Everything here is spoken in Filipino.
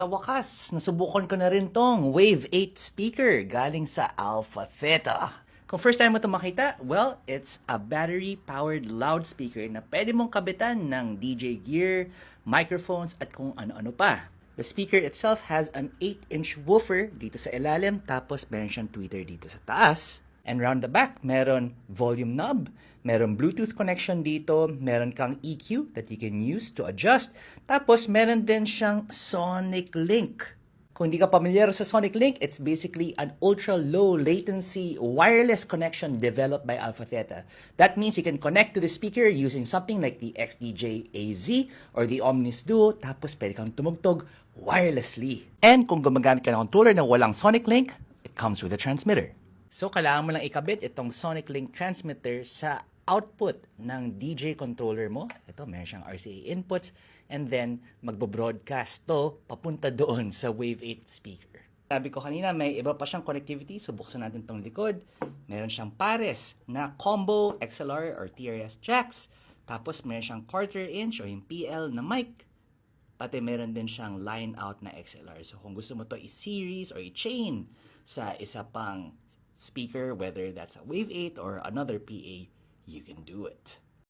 Sa wakas, nasubukan ko na rin tong Wave 8 speaker galing sa Alpha Theta. Kung first time mo ito makita, well, it's a battery-powered loudspeaker na pwede mong kabitan ng DJ gear, microphones, at kung ano-ano pa. The speaker itself has an 8-inch woofer dito sa ilalim, tapos meron siyang tweeter dito sa taas. And round the back, meron volume knob, meron Bluetooth connection dito, meron kang EQ that you can use to adjust, tapos meron din siyang Sonic Link. Kung hindi ka pamilyar sa Sonic Link, it's basically an ultra-low latency wireless connection developed by Alpha Theta. That means you can connect to the speaker using something like the XDJ AZ or the Omnis Duo, tapos pwede kang tumugtog wirelessly. And kung gumagamit ka ng controller na walang Sonic Link, it comes with a transmitter. So, kailangan mo lang ikabit itong Sonic Link transmitter sa output ng DJ controller mo. Ito, meron siyang RCA inputs. And then, magbo-broadcast to papunta doon sa Wave 8 speaker. Sabi ko kanina, may iba pa siyang connectivity. So, buksan natin itong likod. Meron siyang pares na combo XLR or TRS jacks. Tapos, meron siyang quarter inch o yung PL na mic. Pati meron din siyang line out na XLR. So, kung gusto mo to i-series or i-chain sa isa pang speaker, whether that's a Wave 8 or another PA, you can do it.